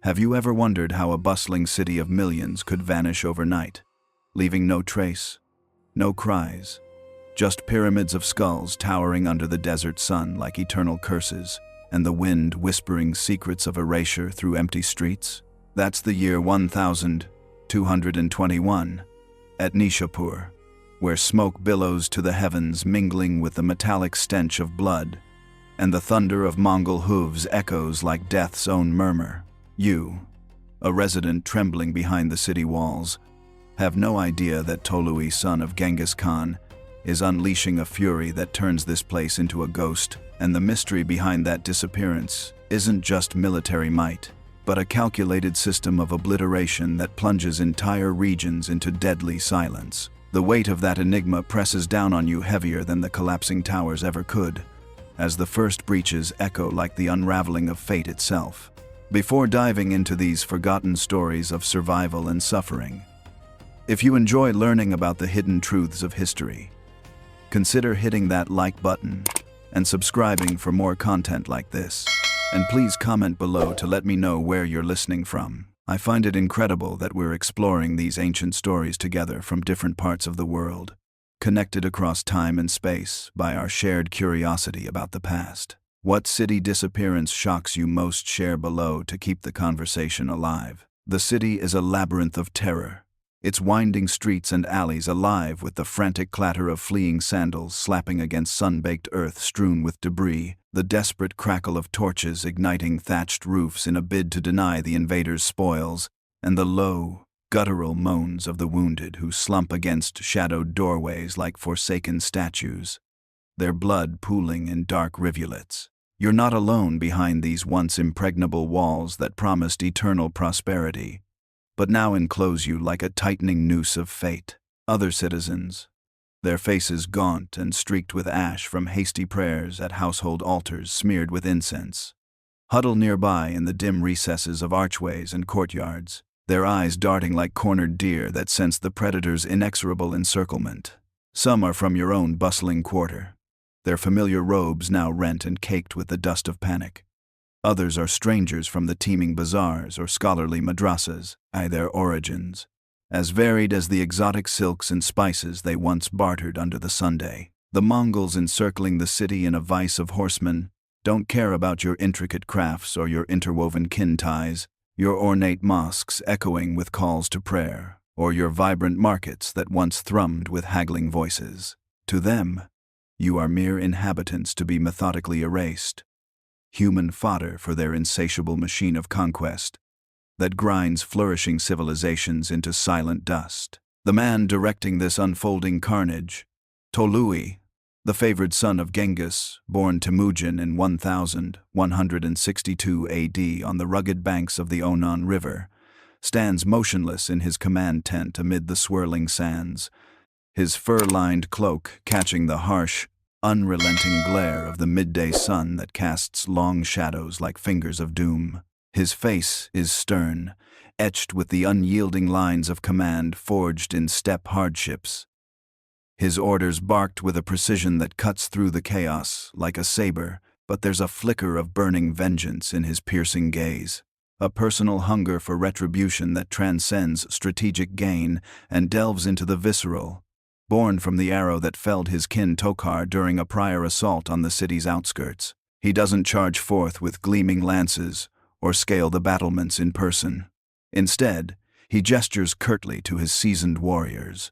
Have you ever wondered how a bustling city of millions could vanish overnight, leaving no trace, no cries, just pyramids of skulls towering under the desert sun like eternal curses, and the wind whispering secrets of erasure through empty streets? That's the year 1221, at Nishapur, where smoke billows to the heavens mingling with the metallic stench of blood, and the thunder of Mongol hooves echoes like death's own murmur. You, a resident trembling behind the city walls, have no idea that Tolui, son of Genghis Khan, is unleashing a fury that turns this place into a ghost, and the mystery behind that disappearance isn't just military might, but a calculated system of obliteration that plunges entire regions into deadly silence. The weight of that enigma presses down on you heavier than the collapsing towers ever could, as the first breaches echo like the unraveling of fate itself. Before diving into these forgotten stories of survival and suffering, if you enjoy learning about the hidden truths of history, consider hitting that like button and subscribing for more content like this. And please comment below to let me know where you're listening from. I find it incredible that we're exploring these ancient stories together from different parts of the world, connected across time and space by our shared curiosity about the past. What city disappearance shocks you most? Share below to keep the conversation alive. The city is a labyrinth of terror, its winding streets and alleys alive with the frantic clatter of fleeing sandals slapping against sun-baked earth strewn with debris, the desperate crackle of torches igniting thatched roofs in a bid to deny the invaders' spoils, and the low, guttural moans of the wounded who slump against shadowed doorways like forsaken statues, their blood pooling in dark rivulets. You're not alone behind these once impregnable walls that promised eternal prosperity, but now enclose you like a tightening noose of fate. Other citizens, their faces gaunt and streaked with ash from hasty prayers at household altars smeared with incense, huddle nearby in the dim recesses of archways and courtyards, their eyes darting like cornered deer that sense the predator's inexorable encirclement. Some are from your own bustling quarter, their familiar robes now rent and caked with the dust of panic. Others are strangers from the teeming bazaars or scholarly madrasas, their origins, as varied as the exotic silks and spices they once bartered under the Sunday. The Mongols encircling the city in a vice of horsemen don't care about your intricate crafts or your interwoven kin ties, your ornate mosques echoing with calls to prayer, or your vibrant markets that once thrummed with haggling voices. To them, you are mere inhabitants to be methodically erased, human fodder for their insatiable machine of conquest that grinds flourishing civilizations into silent dust. The man directing this unfolding carnage, Tolui, the favored son of Genghis, born Temujin in 1162 AD on the rugged banks of the Onon River, stands motionless in his command tent amid the swirling sands, his fur-lined cloak catching the harsh, unrelenting glare of the midday sun that casts long shadows like fingers of doom. His face is stern, etched with the unyielding lines of command forged in steppe hardships. His orders barked with a precision that cuts through the chaos like a saber, but there's a flicker of burning vengeance in his piercing gaze, a personal hunger for retribution that transcends strategic gain and delves into the visceral, born from the arrow that felled his kin Tokar during a prior assault on the city's outskirts. He doesn't charge forth with gleaming lances or scale the battlements in person. Instead, he gestures curtly to his seasoned warriors,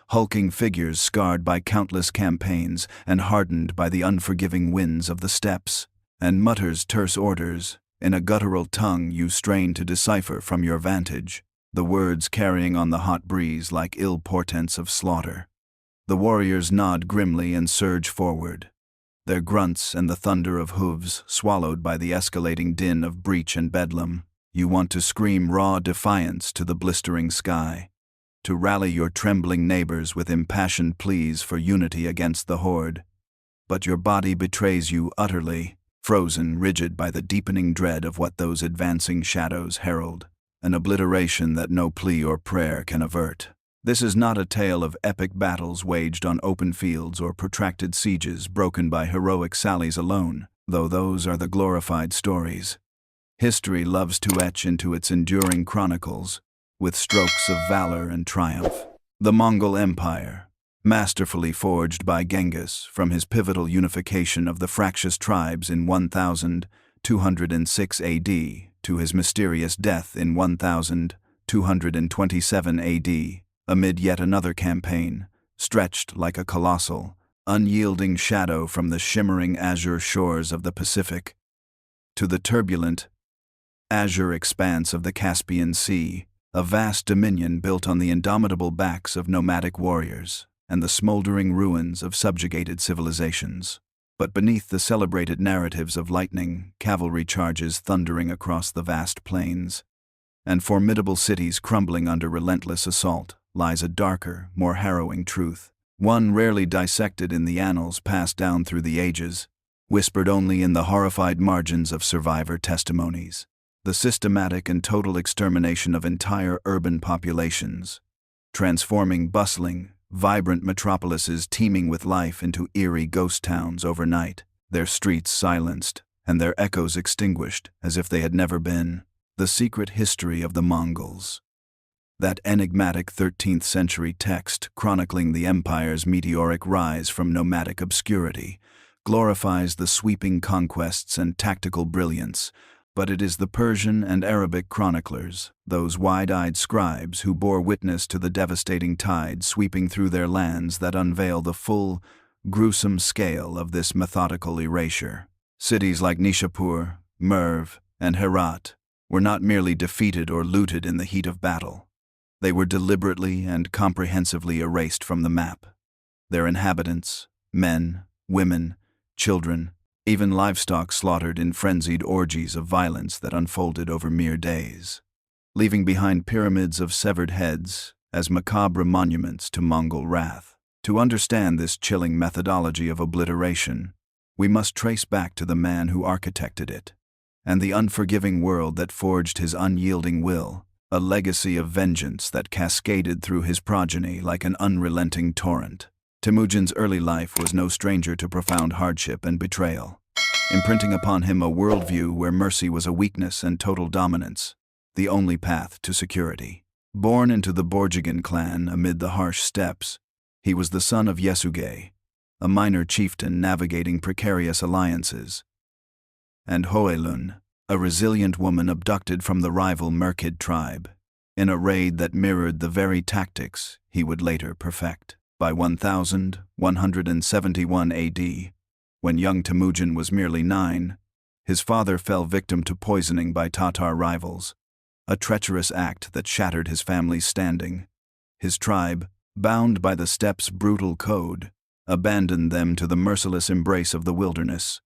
hulking figures scarred by countless campaigns and hardened by the unforgiving winds of the steppes, and mutters terse orders in a guttural tongue you strain to decipher from your vantage, the words carrying on the hot breeze like ill portents of slaughter. The warriors nod grimly and surge forward, their grunts and the thunder of hooves swallowed by the escalating din of breach and bedlam. You want to scream raw defiance to the blistering sky, to rally your trembling neighbors with impassioned pleas for unity against the horde. But your body betrays you utterly, frozen rigid by the deepening dread of what those advancing shadows herald, an obliteration that no plea or prayer can avert. This is not a tale of epic battles waged on open fields or protracted sieges broken by heroic sallies alone, though those are the glorified stories. History loves to etch into its enduring chronicles, with strokes of valor and triumph. The Mongol Empire, masterfully forged by Genghis from his pivotal unification of the fractious tribes in 1206 AD to his mysterious death in 1227 AD, amid yet another campaign, stretched like a colossal, unyielding shadow from the shimmering azure shores of the Pacific to the turbulent, azure expanse of the Caspian Sea, a vast dominion built on the indomitable backs of nomadic warriors and the smoldering ruins of subjugated civilizations. But beneath the celebrated narratives of lightning, cavalry charges thundering across the vast plains, and formidable cities crumbling under relentless assault, lies a darker, more harrowing truth, one rarely dissected in the annals passed down through the ages, whispered only in the horrified margins of survivor testimonies. The systematic and total extermination of entire urban populations, transforming bustling, vibrant metropolises teeming with life into eerie ghost towns overnight, their streets silenced and their echoes extinguished as if they had never been. The secret history of the Mongols. That enigmatic 13th century text chronicling the empire's meteoric rise from nomadic obscurity glorifies the sweeping conquests and tactical brilliance, but it is the Persian and Arabic chroniclers, those wide-eyed scribes who bore witness to the devastating tide sweeping through their lands, that unveil the full, gruesome scale of this methodical erasure. Cities like Nishapur, Merv, and Herat were not merely defeated or looted in the heat of battle. They were deliberately and comprehensively erased from the map. Their inhabitants, men, women, children, even livestock slaughtered in frenzied orgies of violence that unfolded over mere days, leaving behind pyramids of severed heads as macabre monuments to Mongol wrath. To understand this chilling methodology of obliteration, we must trace back to the man who architected it, and the unforgiving world that forged his unyielding will, a legacy of vengeance that cascaded through his progeny like an unrelenting torrent. Temujin's early life was no stranger to profound hardship and betrayal, imprinting upon him a worldview where mercy was a weakness and total dominance, the only path to security. Born into the Borjigin clan amid the harsh steppes, he was the son of Yesugei, a minor chieftain navigating precarious alliances, and Hoelun, a resilient woman abducted from the rival Merkid tribe, in a raid that mirrored the very tactics he would later perfect. By 1171 AD, when young Temujin was merely 9, his father fell victim to poisoning by Tatar rivals, a treacherous act that shattered his family's standing. His tribe, bound by the steppe's brutal code, abandoned them to the merciless embrace of the wilderness,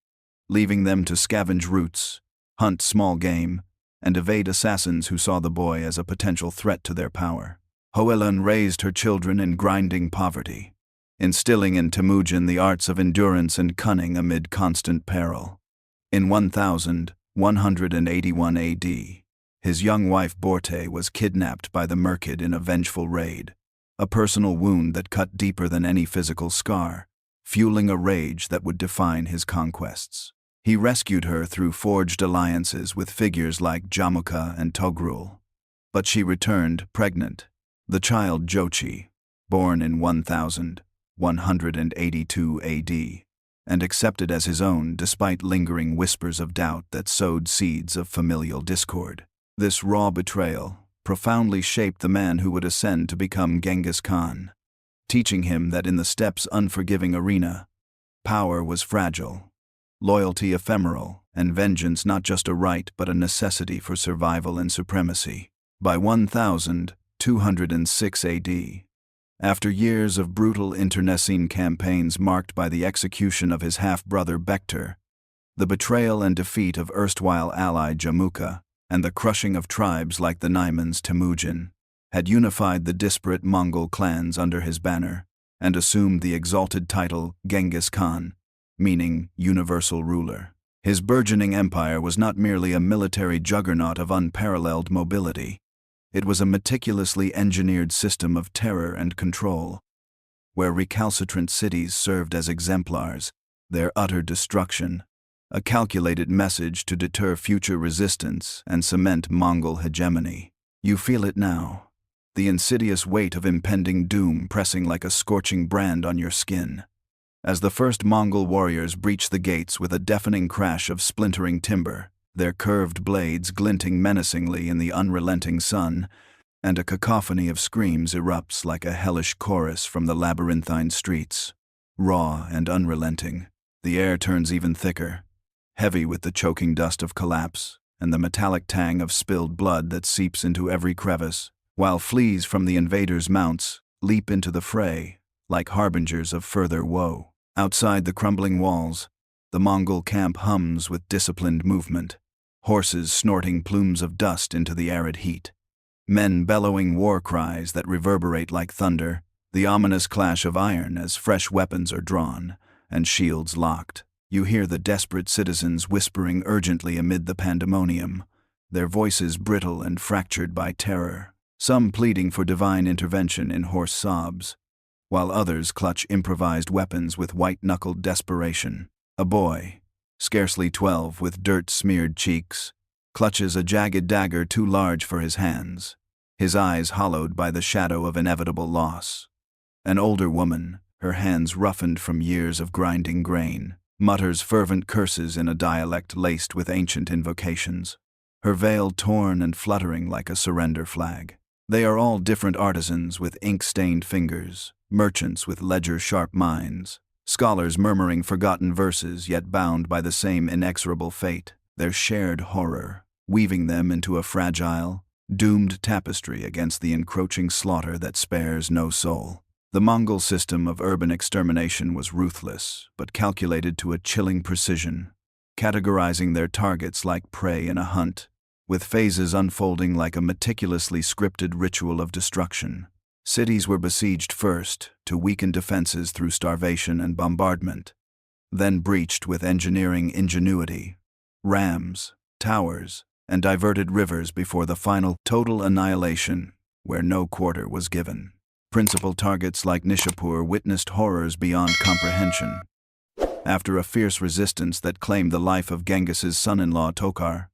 leaving them to scavenge roots, hunt small game, and evade assassins who saw the boy as a potential threat to their power. Hoelun raised her children in grinding poverty, instilling in Temujin the arts of endurance and cunning amid constant peril. In 1181 AD, his young wife Borte was kidnapped by the Merkid in a vengeful raid, a personal wound that cut deeper than any physical scar, fueling a rage that would define his conquests. He rescued her through forged alliances with figures like Jamukha and Togrul, but she returned pregnant. The child Jochi, born in 1182 AD, and accepted as his own despite lingering whispers of doubt that sowed seeds of familial discord. This raw betrayal profoundly shaped the man who would ascend to become Genghis Khan, teaching him that in the steppe's unforgiving arena, power was fragile, loyalty ephemeral, and vengeance not just a right but a necessity for survival and supremacy. By 1206 AD, after years of brutal internecine campaigns marked by the execution of his half-brother Bektar, the betrayal and defeat of erstwhile ally Jamukha, and the crushing of tribes like the Naimans Temujin, had unified the disparate Mongol clans under his banner and assumed the exalted title Genghis Khan, meaning universal ruler. His burgeoning empire was not merely a military juggernaut of unparalleled mobility. It was a meticulously engineered system of terror and control, where recalcitrant cities served as exemplars, their utter destruction a calculated message to deter future resistance and cement Mongol hegemony. You feel it now, the insidious weight of impending doom pressing like a scorching brand on your skin. As the first Mongol warriors breach the gates with a deafening crash of splintering timber, their curved blades glinting menacingly in the unrelenting sun, and a cacophony of screams erupts like a hellish chorus from the labyrinthine streets. Raw and unrelenting, the air turns even thicker, heavy with the choking dust of collapse and the metallic tang of spilled blood that seeps into every crevice, while fleas from the invaders' mounts leap into the fray like harbingers of further woe. Outside the crumbling walls, the Mongol camp hums with disciplined movement, horses snorting plumes of dust into the arid heat, men bellowing war cries that reverberate like thunder, the ominous clash of iron as fresh weapons are drawn and shields locked. You hear the desperate citizens whispering urgently amid the pandemonium, their voices brittle and fractured by terror, some pleading for divine intervention in hoarse sobs, while others clutch improvised weapons with white-knuckled desperation. A boy, scarcely 12 with dirt-smeared cheeks, clutches a jagged dagger too large for his hands, his eyes hollowed by the shadow of inevitable loss. An older woman, her hands roughened from years of grinding grain, mutters fervent curses in a dialect laced with ancient invocations, her veil torn and fluttering like a surrender flag. They are all different artisans with ink-stained fingers, merchants with ledger-sharp minds, scholars murmuring forgotten verses yet bound by the same inexorable fate, their shared horror, weaving them into a fragile, doomed tapestry against the encroaching slaughter that spares no soul. The Mongol system of urban extermination was ruthless, but calculated to a chilling precision, categorizing their targets like prey in a hunt, with phases unfolding like a meticulously scripted ritual of destruction. Cities were besieged first, to weaken defenses through starvation and bombardment, then breached with engineering ingenuity, rams, towers, and diverted rivers before the final total annihilation, where no quarter was given. Principal targets like Nishapur witnessed horrors beyond comprehension. After a fierce resistance that claimed the life of Genghis's son-in-law Tokar,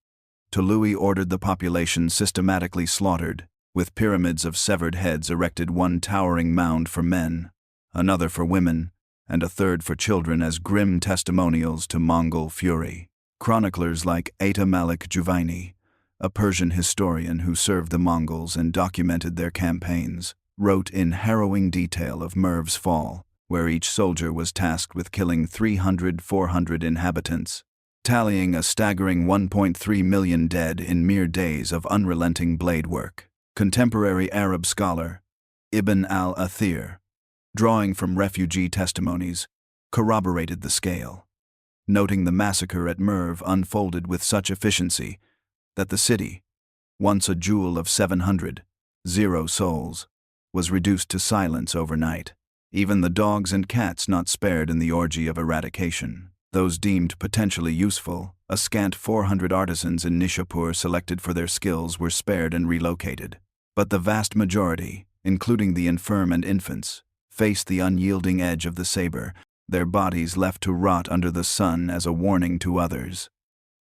Tolui ordered the population systematically slaughtered, with pyramids of severed heads erected, one towering mound for men, another for women, and a third for children as grim testimonials to Mongol fury. Chroniclers like Ata Malik Juvaini, a Persian historian who served the Mongols and documented their campaigns, wrote in harrowing detail of Merv's fall, where each soldier was tasked with killing 300-400 inhabitants, tallying a staggering 1.3 million dead in mere days of unrelenting blade work. Contemporary Arab scholar Ibn al-Athir, drawing from refugee testimonies, corroborated the scale, noting the massacre at Merv unfolded with such efficiency that the city, once a jewel of 700 souls, was reduced to silence overnight. Even the dogs and cats not spared in the orgy of eradication. Those deemed potentially useful, a scant 400 artisans in Nishapur selected for their skills were spared and relocated. But the vast majority, including the infirm and infants, faced the unyielding edge of the saber, their bodies left to rot under the sun as a warning to others.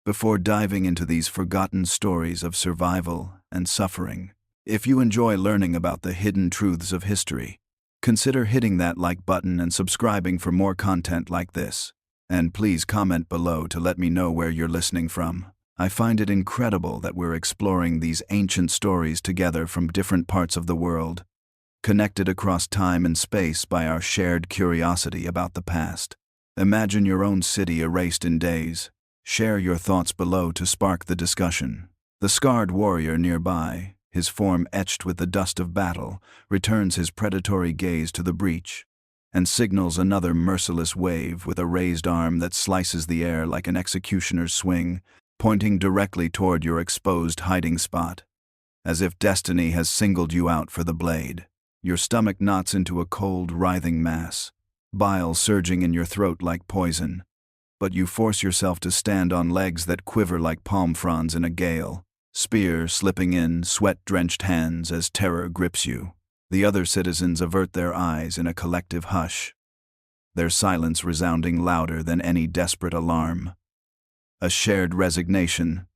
Before diving into these forgotten stories of survival and suffering, if you enjoy learning about the hidden truths of history, consider hitting that like button and subscribing for more content like this. And please comment below to let me know where you're listening from. I find it incredible that we're exploring these ancient stories together from different parts of the world, connected across time and space by our shared curiosity about the past. Imagine your own city erased in days. Share your thoughts below to spark the discussion. The scarred warrior nearby, his form etched with the dust of battle, returns his predatory gaze to the breach, and signals another merciless wave with a raised arm that slices the air like an executioner's swing, pointing directly toward your exposed hiding spot. As if destiny has singled you out for the blade. Your stomach knots into a cold, writhing mass, bile surging in your throat like poison. But you force yourself to stand on legs that quiver like palm fronds in a gale, spear slipping in sweat-drenched hands as terror grips you. The other citizens avert their eyes in a collective hush, their silence resounding louder than any desperate alarm. a shared resignation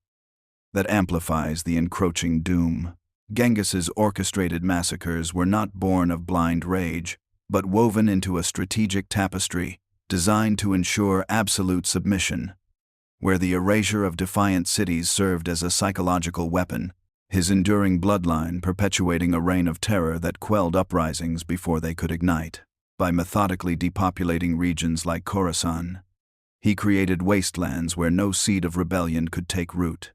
that amplifies the encroaching doom. Genghis's orchestrated massacres were not born of blind rage, but woven into a strategic tapestry designed to ensure absolute submission. Where the erasure of defiant cities served as a psychological weapon, his enduring bloodline perpetuating a reign of terror that quelled uprisings before they could ignite. By methodically depopulating regions like Khorasan, he created wastelands where no seed of rebellion could take root,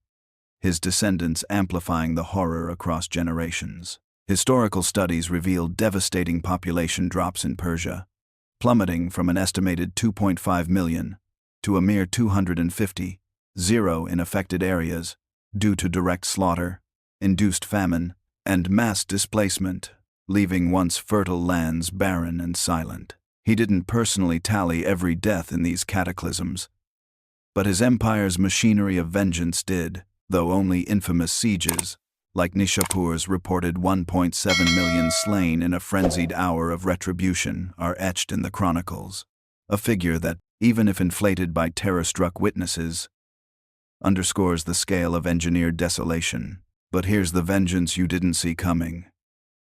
his descendants amplifying the horror across generations. Historical studies revealed devastating population drops in Persia, plummeting from an estimated 2.5 million to a mere 250,000 in affected areas due to direct slaughter, induced famine, and mass displacement, leaving once fertile lands barren and silent. He didn't personally tally every death in these cataclysms, but his empire's machinery of vengeance did, though only infamous sieges, like Nishapur's reported 1.7 million slain in a frenzied hour of retribution, are etched in the chronicles, a figure that, even if inflated by terror-struck witnesses, underscores the scale of engineered desolation. But here's the vengeance you didn't see coming.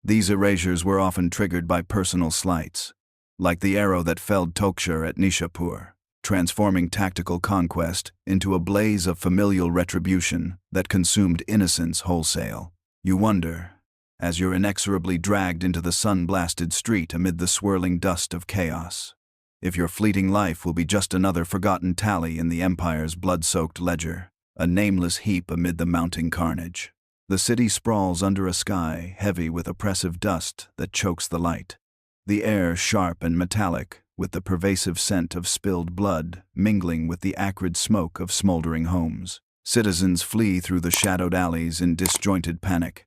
These erasures were often triggered by personal slights, like the arrow that felled Tokshar at Nishapur, transforming tactical conquest into a blaze of familial retribution that consumed innocence wholesale. You wonder, as you're inexorably dragged into the sun-blasted street amid the swirling dust of chaos, if your fleeting life will be just another forgotten tally in the Empire's blood-soaked ledger, a nameless heap amid the mounting carnage. The city sprawls under a sky heavy with oppressive dust that chokes the light, the air sharp and metallic, with the pervasive scent of spilled blood mingling with the acrid smoke of smoldering homes. Citizens flee through the shadowed alleys in disjointed panic,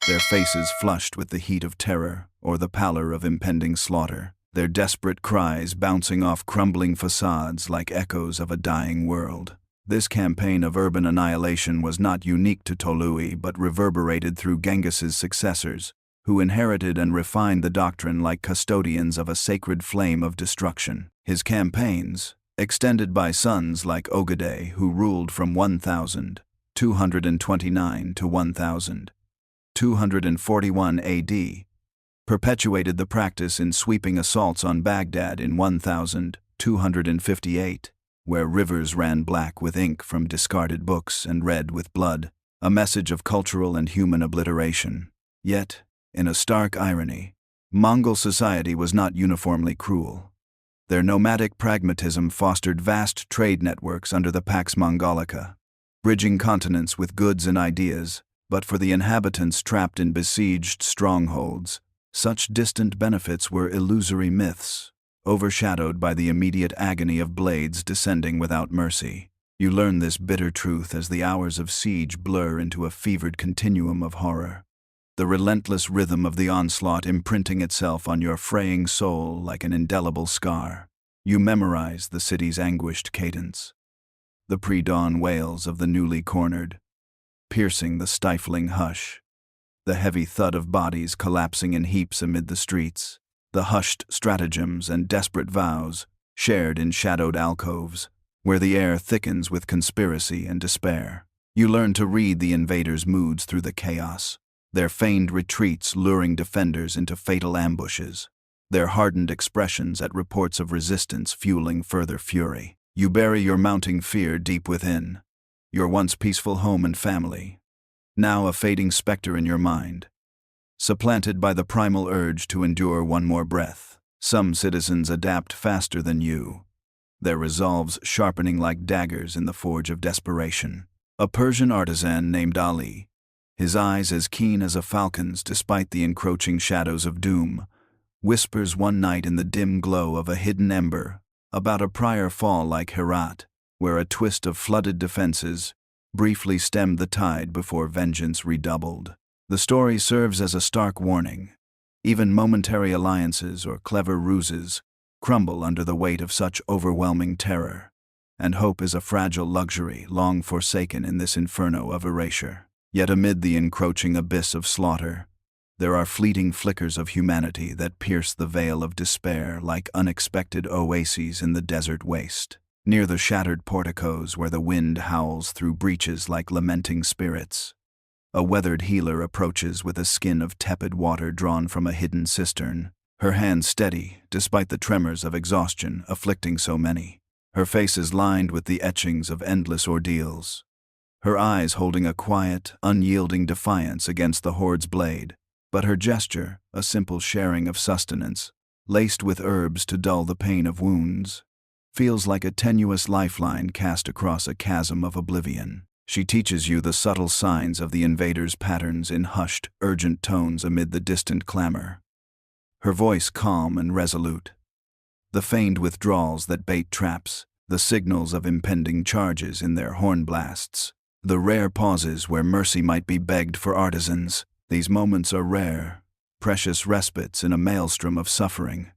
their faces flushed with the heat of terror or the pallor of impending slaughter, their desperate cries bouncing off crumbling facades like echoes of a dying world. This campaign of urban annihilation was not unique to Tolui but reverberated through Genghis's successors, who inherited and refined the doctrine like custodians of a sacred flame of destruction. His campaigns, extended by sons like Ogedei, who ruled from 1229 to 1241 AD, perpetuated the practice in sweeping assaults on Baghdad in 1258, where rivers ran black with ink from discarded books and red with blood, a message of cultural and human obliteration. Yet, in a stark irony, Mongol society was not uniformly cruel. Their nomadic pragmatism fostered vast trade networks under the Pax Mongolica, bridging continents with goods and ideas, but for the inhabitants trapped in besieged strongholds, such distant benefits were illusory myths, overshadowed by the immediate agony of blades descending without mercy. You learn this bitter truth as the hours of siege blur into a fevered continuum of horror, the relentless rhythm of the onslaught imprinting itself on your fraying soul like an indelible scar. You memorize the city's anguished cadence, the pre-dawn wails of the newly cornered, piercing the stifling hush, the heavy thud of bodies collapsing in heaps amid the streets, the hushed stratagems and desperate vows shared in shadowed alcoves, where the air thickens with conspiracy and despair. You learn to read the invaders' moods through the chaos, their feigned retreats luring defenders into fatal ambushes, their hardened expressions at reports of resistance fueling further fury. You bury your mounting fear deep within, your once peaceful home and family, now a fading specter in your mind, supplanted by the primal urge to endure one more breath. Some citizens adapt faster than you, their resolves sharpening like daggers in the forge of desperation. A Persian artisan named Ali, his eyes as keen as a falcon's despite the encroaching shadows of doom, whispers one night in the dim glow of a hidden ember about a prior fall like Herat, where a twist of flooded defenses briefly stemmed the tide before vengeance redoubled. The story serves as a stark warning. Even momentary alliances or clever ruses crumble under the weight of such overwhelming terror, and hope is a fragile luxury long forsaken in this inferno of erasure. Yet amid the encroaching abyss of slaughter, there are fleeting flickers of humanity that pierce the veil of despair like unexpected oases in the desert waste. near the shattered porticos where the wind howls through breaches like lamenting spirits. A weathered healer approaches with a skin of tepid water drawn from a hidden cistern, her hands steady despite the tremors of exhaustion afflicting so many. Her face is lined with the etchings of endless ordeals, her eyes holding a quiet, unyielding defiance against the horde's blade, but her gesture, a simple sharing of sustenance, laced with herbs to dull the pain of wounds, feels like a tenuous lifeline cast across a chasm of oblivion. She teaches you the subtle signs of the invader's patterns in hushed, urgent tones amid the distant clamor. Her voice calm and resolute. The feigned withdrawals that bait traps, the signals of impending charges in their horn blasts, the rare pauses where mercy might be begged for artisans. These moments are rare, precious respites in a maelstrom of suffering,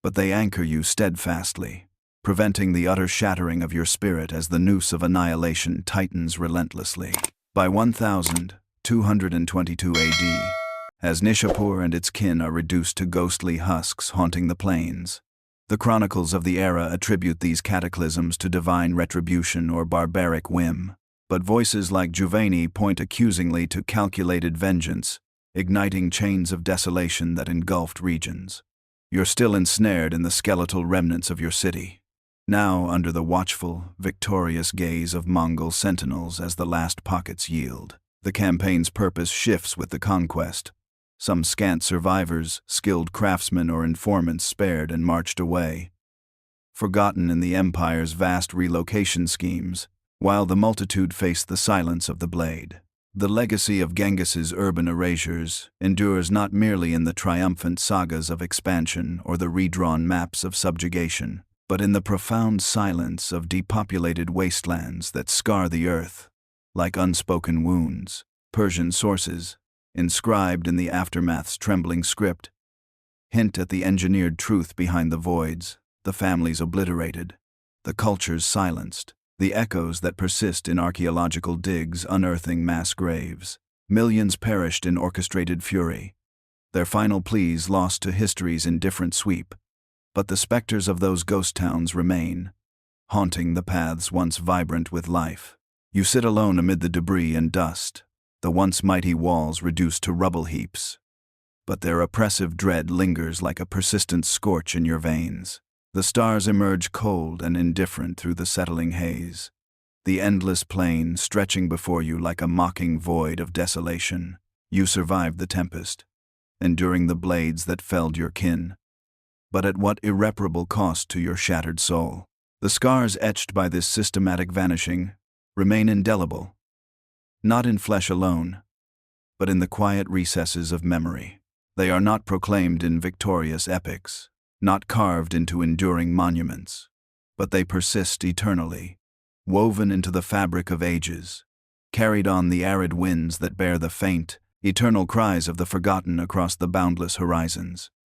but they anchor you steadfastly, preventing the utter shattering of your spirit as the noose of annihilation tightens relentlessly. By 1222 AD, as Nishapur and its kin are reduced to ghostly husks haunting the plains, the chronicles of the era attribute these cataclysms to divine retribution or barbaric whim, but voices like Giovanni point accusingly to calculated vengeance, igniting chains of desolation that engulfed regions. You're still ensnared in the skeletal remnants of your city, now under the watchful, victorious gaze of Mongol sentinels as the last pockets yield. The campaign's purpose shifts with the conquest. Some scant survivors, skilled craftsmen or informants spared and marched away, forgotten in the empire's vast relocation schemes, while the multitude faced the silence of the blade. The legacy of Genghis's urban erasures endures not merely in the triumphant sagas of expansion or the redrawn maps of subjugation, but in the profound silence of depopulated wastelands that scar the earth, like unspoken wounds. Persian sources, inscribed in the aftermath's trembling script, hint at the engineered truth behind the voids, the families obliterated, the cultures silenced, the echoes that persist in archaeological digs unearthing mass graves. Millions perished in orchestrated fury, their final pleas lost to history's indifferent sweep, but the specters of those ghost towns remain, haunting the paths once vibrant with life. You sit alone amid the debris and dust, the once mighty walls reduced to rubble heaps, but their oppressive dread lingers like a persistent scorch in your veins. The stars emerge cold and indifferent through the settling haze, the endless plain stretching before you like a mocking void of desolation. You survived the tempest, enduring the blades that felled your kin, but at what irreparable cost to your shattered soul? The scars etched by this systematic vanishing remain indelible, not in flesh alone, but in the quiet recesses of memory. They are not proclaimed in victorious epics, not carved into enduring monuments, but they persist eternally, woven into the fabric of ages, carried on the arid winds that bear the faint, eternal cries of the forgotten across the boundless horizons.